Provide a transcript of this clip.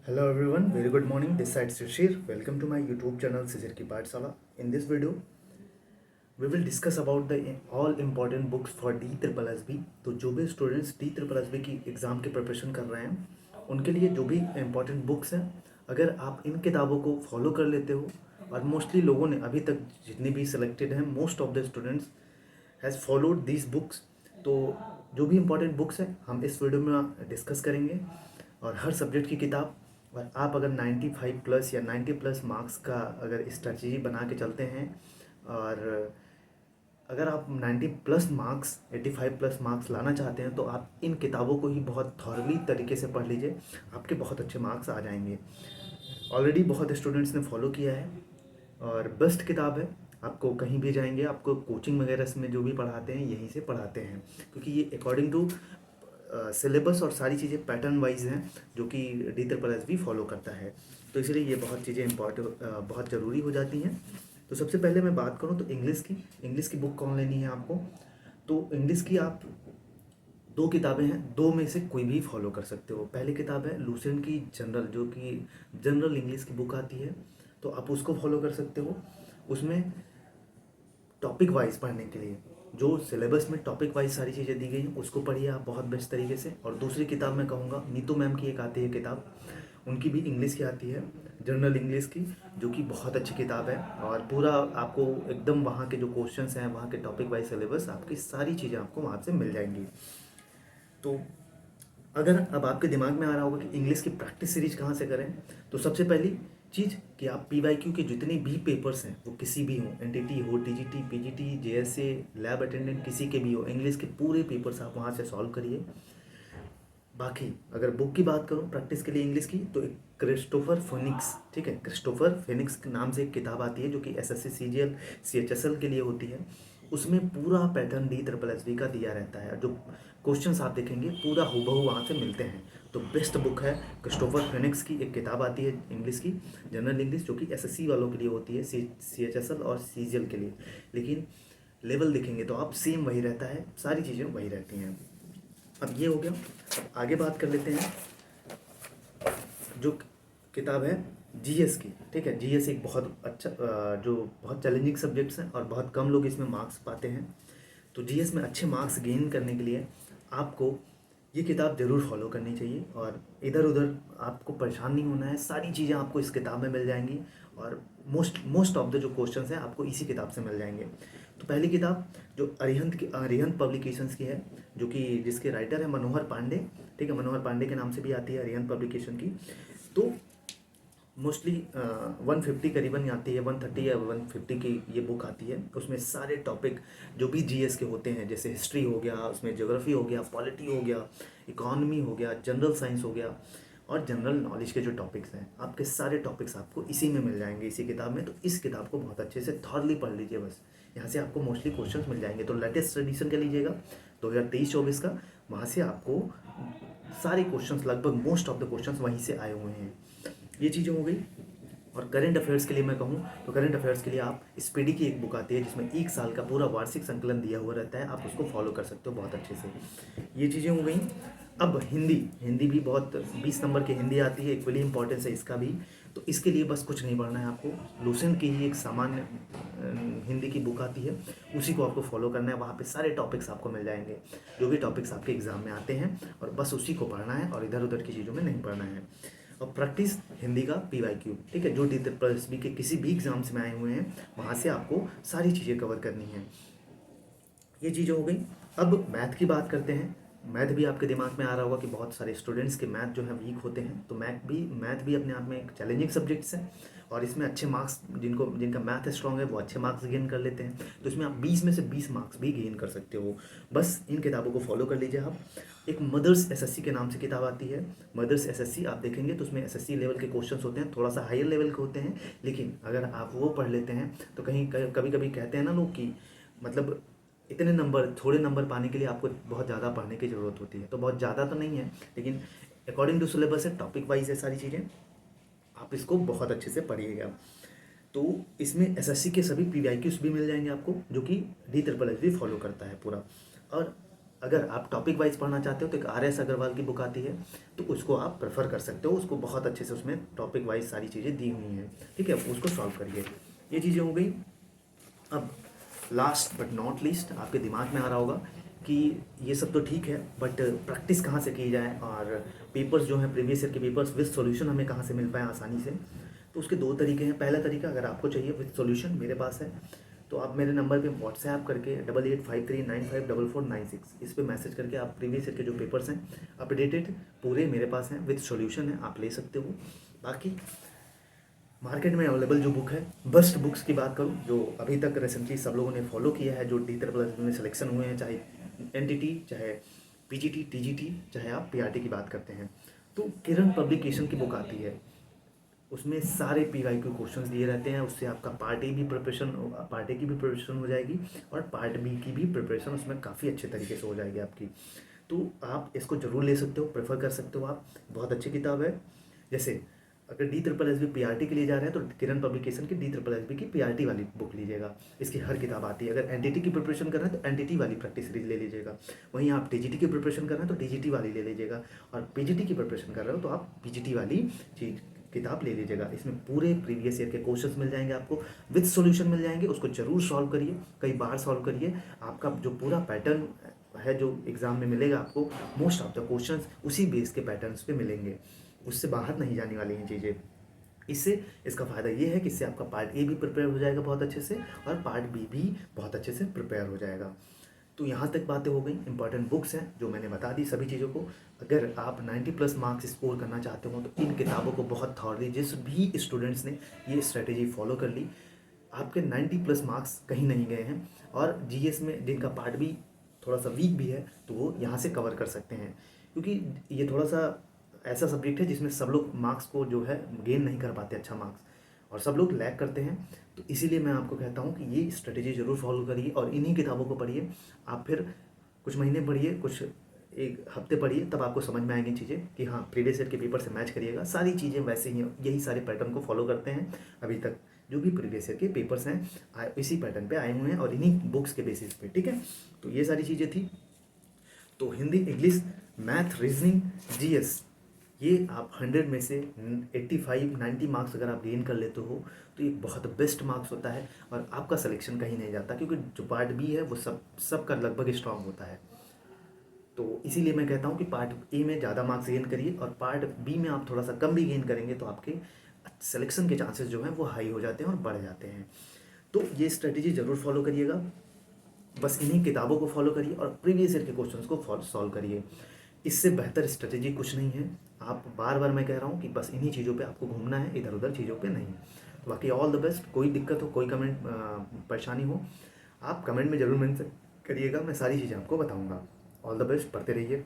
Hello everyone, very good morning. This side Shishir. Welcome to my YouTube channel Shishir Ki Pathshala. In this video, we will discuss about the all important books for D triple S B. तो जो भी students D triple S B की exam की preparation कर रहे हैं उनके लिए जो भी इम्पोर्टेंट बुक्स हैं, अगर आप इन किताबों को फॉलो कर लेते हो, और मोस्टली लोगों ने अभी तक जितने भी सिलेक्टेड हैं, most of the students has followed this books. तो जो भी इम्पोर्टेंट बुक्स हैं हम इस वीडियो में डिस्कस करेंगे, और हर सब्जेक्ट की किताब। और आप अगर 95 प्लस या 90 प्लस मार्क्स का अगर स्ट्रैटेजी बना के चलते हैं, और अगर आप 90 प्लस मार्क्स 85 प्लस मार्क्स लाना चाहते हैं, तो आप इन किताबों को ही बहुत थॉरली तरीके से पढ़ लीजिए, आपके बहुत अच्छे मार्क्स आ जाएंगे। ऑलरेडी बहुत स्टूडेंट्स ने फॉलो किया है, और बेस्ट किताब है। आपको कहीं भी जाएंगे, आपको कोचिंग वगैरह में जो भी पढ़ाते हैं यहीं से पढ़ाते हैं, क्योंकि ये अकॉर्डिंग टू सिलेबस और सारी चीज़ें पैटर्न वाइज हैं जो कि डी ट्रिपल एस भी फॉलो करता है। तो इसलिए ये बहुत चीज़ें बहुत ज़रूरी हो जाती हैं। तो सबसे पहले मैं बात करूँ तो इंग्लिश की बुक कौन लेनी है आपको। तो इंग्लिश की आप दो किताबें हैं, दो में से कोई भी फॉलो कर सकते हो। पहली किताब है लूसेंट की जनरल, जो कि जनरल इंग्लिश की बुक आती है, तो आप उसको फॉलो कर सकते हो। उसमें टॉपिक वाइज पढ़ने के लिए जो सिलेबस में टॉपिक वाइज सारी चीज़ें दी गई हैं उसको पढ़िए आप बहुत बेस्ट तरीके से। और दूसरी किताब मैं कहूँगा नीतू मैम की एक आती है किताब, उनकी भी इंग्लिश की आती है, जनरल इंग्लिश की, जो कि बहुत अच्छी किताब है। और पूरा आपको एकदम वहाँ के जो क्वेश्चंस हैं, वहाँ के टॉपिक वाइज सिलेबस, आपकी सारी चीज़ें आपको वहाँ से मिल जाएंगी। तो अगर अब आपके दिमाग में आ रहा होगा कि इंग्लिश की प्रैक्टिस सीरीज कहाँ से करें, तो सबसे पहली चीज़ कि आप PYQ के जितने भी पेपर्स हैं, वो किसी भी हों, NTT हो, TGT, PGT, JSA, lab attendant, किसी के भी हो, इंग्लिश के पूरे पेपर्स आप वहाँ से सॉल्व करिए। बाकी अगर बुक की बात करूँ प्रैक्टिस के लिए इंग्लिश की, तो एक क्रिस्टोफर फिनिक्स, ठीक है, क्रिस्टोफर फिनिक्स के नाम से एक किताब आती है जो कि SSC CGL CHSL के लिए होती है। उसमें पूरा pattern D triple S B का दिया रहता है, जो क्वेश्चंस आप देखेंगे पूरा हूबहू वहाँ से मिलते हैं। तो बेस्ट बुक है क्रिस्टोफर फिनिक्स की एक किताब आती है इंग्लिश की, जनरल इंग्लिश, जो कि SSC वालों के लिए होती है, CHSL और CGL के लिए। लेकिन लेवल देखेंगे तो आप सेम वही रहता है, सारी चीज़ें वही रहती हैं। अब ये हो गया। अब आगे बात कर लेते हैं जो किताब है GS की, ठीक है। GS एक बहुत अच्छा जो बहुत चैलेंजिंग सब्जेक्ट्स हैं और बहुत कम लोग इसमें मार्क्स पाते हैं। तो GS में अच्छे मार्क्स गेन करने के लिए आपको ये किताब ज़रूर फॉलो करनी चाहिए, और इधर उधर आपको परेशान नहीं होना है, सारी चीज़ें आपको इस किताब में मिल जाएंगी। और मोस्ट ऑफ द जो क्वेश्चंस हैं आपको इसी किताब से मिल जाएंगे। तो पहली किताब जो अरिहंत पब्लिकेशंस की है, जो कि जिसके राइटर है मनोहर पांडे, ठीक है, मनोहर पांडे के नाम से भी आती है अरिहंत पब्लिकेशन की। तो मोस्टली 150 करीबन आती है, 130 या 150 की ये बुक आती है। उसमें सारे टॉपिक जो भी GS के होते हैं, जैसे हिस्ट्री हो गया, उसमें ज्योग्राफी हो गया, पॉलिटी हो गया, इकोनॉमी हो गया, जनरल साइंस हो गया, और जनरल नॉलेज के जो टॉपिक्स हैं, आपके सारे टॉपिक्स आपको इसी में मिल जाएंगे, इसी किताब में। तो इस किताब को बहुत अच्छे से थॉरली पढ़ लीजिए, बस यहाँ से आपको मोस्टली क्वेश्चंस मिल जाएंगे। तो लेटेस्ट एडिशन का लीजिएगा 2023-24 का, वहाँ से आपको सारे क्वेश्चंस, लगभग मोस्ट ऑफ द क्वेश्चंस वहीं से आए हुए हैं। ये चीज़ें हो गई। और करंट अफेयर्स के लिए मैं कहूँ तो करंट अफेयर्स के लिए आप स्पीडी की एक बुक आती है, जिसमें एक साल का पूरा वार्षिक संकलन दिया हुआ रहता है, आप उसको फॉलो कर सकते हो बहुत अच्छे से। ये चीज़ें हो गई। अब हिंदी भी बहुत 20 नंबर की हिंदी आती है, इक्वली इंपॉर्टेंस है इसका भी। तो इसके लिए बस कुछ नहीं पढ़ना है आपको, लूसेंट की ही एक सामान्य हिंदी की बुक आती है, उसी को आपको फॉलो करना है। वहाँ पे सारे टॉपिक्स आपको मिल जाएंगे, जो भी टॉपिक्स आपके एग्जाम में आते हैं, और बस उसी को पढ़ना है, और इधर उधर की चीज़ों में नहीं पढ़ना है। और प्रैक्टिस हिंदी का PYQ, ठीक है, जो डी ट्रिपल एस बी के किसी भी एग्जाम्स में आए हुए हैं, वहाँ से आपको सारी चीज़ें कवर करनी है। ये चीज़ें हो गई। अब मैथ की बात करते हैं। मैथ भी आपके दिमाग में आ रहा होगा कि बहुत सारे स्टूडेंट्स के मैथ जो है वीक होते हैं। तो मैथ भी अपने आप में एक चैलेंजिंग सब्जेक्ट्स है, और इसमें अच्छे मार्क्स जिनका मैथ स्ट्रॉन्ग है वो अच्छे मार्क्स गेन कर लेते हैं। तो इसमें आप 20 में से 20 मार्क्स भी गेन कर सकते हो। बस इन किताबों को फॉलो कर लीजिए आप। एक मदर्स SSC के नाम से किताब आती है, मदर्स SSC, आप देखेंगे तो उसमें SSC लेवल के क्वेश्चंस होते हैं, थोड़ा सा हायर लेवल के होते हैं। लेकिन अगर आप वो पढ़ लेते हैं तो कहीं कभी कभी कहते हैं ना लोग कि मतलब इतने नंबर, थोड़े नंबर पाने के लिए आपको बहुत ज़्यादा पढ़ने की ज़रूरत होती है। तो बहुत ज़्यादा तो नहीं है, लेकिन अकॉर्डिंग टू सिलेबस है, टॉपिक वाइज है सारी चीज़ें, आप इसको बहुत अच्छे से पढ़िएगा। तो इसमें SSC के सभी PYQs भी मिल जाएंगे आपको, जो कि D ट्रिपल एस भी फॉलो करता है पूरा। और अगर आप टॉपिक वाइज पढ़ना चाहते हो तो एक RS अग्रवाल की बुक आती है, तो उसको आप प्रेफर कर सकते हो। उसको बहुत अच्छे से उसमें टॉपिक वाइज सारी चीज़ें दी हुई हैं, ठीक है, उसको सॉल्व करिए। ये चीज़ें हो गई। अब लास्ट बट नॉट लीस्ट, आपके दिमाग में आ रहा होगा कि ये सब तो ठीक है, बट प्रैक्टिस कहाँ से की जाए, और पेपर्स जो हैं प्रीवियस ईयर के पेपर्स विद सॉल्यूशन हमें कहाँ से मिल पाए आसानी से। तो उसके दो तरीके हैं। पहला तरीका, अगर आपको चाहिए विद सॉल्यूशन, मेरे पास है, तो आप मेरे नंबर पे व्हाट्सएप करके 8853954496 इस पे मैसेज करके आप प्रीवियस ईयर के जो पेपर्स हैं अपडेटेड पूरे मेरे पास हैं, विद सॉल्यूशन है, आप ले सकते हो। बाकी मार्केट में अवेलेबल जो बुक है, बेस्ट बुक्स की बात करूँ जो अभी तक रिसेंटली सब लोगों ने फॉलो किया है, जो D++ में सिलेक्शन हुए हैं, चाहे NTT, चाहे PGT, TGT, चाहे आप PRT की बात करते हैं, तो किरण पब्लिकेशन की बुक आती है। उसमें सारे PYQ क्वेश्चंस दिए रहते हैं। उससे आपका पार्ट ए की भी प्रिपरेशन हो जाएगी, और पार्ट बी की भी प्रिपरेशन उसमें काफ़ी अच्छे तरीके से हो जाएगी आपकी। तो आप इसको ज़रूर ले सकते हो, प्रेफर कर सकते हो आप। बहुत अच्छी किताब है। जैसे अगर D++ PRT के लिए जा रहे हैं तो किरण पब्लिकेशन की D++ की PRT वाली बुक लीजिएगा, इसकी हर किताब आती है। अगर NTT की प्रिपरेशन कर रहे हैं तो NTT वाली प्रैक्टिस सीरीज ले लीजिएगा। वहीं आप TGT की प्रिपरेशन कर रहे हैं तो TGT वाली ले लीजिएगा, और PGT की प्रिपरेशन कर रहे हो तो आप PGT वाली चीज किताब ले लीजिएगा। इसमें पूरे प्रीवियस ईयर के क्वेश्चंस मिल जाएंगे आपको, विद सॉल्यूशन मिल जाएंगे। उसको जरूर सॉल्व करिए, कई बार सॉल्व करिए। आपका जो पूरा पैटर्न है जो एग्जाम में मिलेगा आपको, मोस्ट ऑफ द क्वेश्चंस उसी बेस के पैटर्न्स पे मिलेंगे, उससे बाहर नहीं जाने वाली हैं चीज़ें। इससे इसका फ़ायदा ये है कि इससे आपका पार्ट ए भी प्रिपेयर हो जाएगा बहुत अच्छे से, और पार्ट बी भी बहुत अच्छे से प्रिपेयर हो जाएगा। तो यहाँ तक बातें हो गई। इंपॉर्टेंट बुक्स हैं जो मैंने बता दी सभी चीज़ों को। अगर आप 90+ मार्क्स स्कोर करना चाहते हो तो इन किताबों को बहुत थॉरली, जिस भी स्टूडेंट्स ने ये स्ट्रेटेजी फॉलो कर ली, आपके 90+ मार्क्स कहीं नहीं गए हैं। और GS में जिनका पार्ट भी थोड़ा सा वीक भी है तो वो यहाँ से कवर कर सकते हैं, क्योंकि ये थोड़ा सा ऐसा सब्जेक्ट है जिसमें सब लोग मार्क्स को जो है गेन नहीं कर पाते अच्छा मार्क्स, और सब लोग लैग करते हैं। तो इसीलिए मैं आपको कहता हूँ कि ये स्ट्रेटेजी ज़रूर फॉलो करिए और इन्हीं किताबों को पढ़िए। आप फिर कुछ महीने पढ़िए, कुछ एक हफ्ते पढ़िए, तब आपको समझ में आएंगी चीज़ें कि हाँ प्रीवियस ईयर के पेपर से मैच करिएगा। सारी चीज़ें वैसे ही यही सारे पैटर्न को फॉलो करते हैं। अभी तक जो भी प्रीवियस ईयर के पेपर्स हैं इसी पैटर्न पे आए हुए हैं और इन्हीं बुक्स के बेसिस पे, ठीक है। तो ये सारी चीज़ें थी। तो Hindi, English, math, reasoning, GS, ये आप 100 में से 85-90 मार्क्स अगर आप गेन कर लेते हो तो ये बहुत बेस्ट मार्क्स होता है, और आपका सिलेक्शन कहीं नहीं जाता, क्योंकि जो पार्ट बी है वो सबका लगभग स्ट्रांग होता है। तो इसीलिए मैं कहता हूँ कि पार्ट ए में ज़्यादा मार्क्स गेन करिए, और पार्ट बी में आप थोड़ा सा कम भी गेन करेंगे तो आपके सिलेक्शन के चांसेस जो हैं वो हाई हो जाते हैं और बढ़ जाते हैं। तो ये स्ट्रेटेजी ज़रूर फॉलो करिएगा। बस इन्हीं किताबों को फॉलो करिए और प्रीवियस ईयर के क्वेश्चंस को सॉल्व करिए। इससे बेहतर स्ट्रेटेजी कुछ नहीं है। आप बार बार मैं कह रहा हूँ कि बस इन्हीं चीज़ों पे आपको घूमना है, इधर उधर चीज़ों पे नहीं। तो बाकी ऑल द बेस्ट। कोई दिक्कत हो, कोई कमेंट परेशानी हो, आप कमेंट में ज़रूर मेंशन करिएगा, मैं सारी चीज़ें आपको बताऊँगा। ऑल द बेस्ट, पढ़ते रहिए।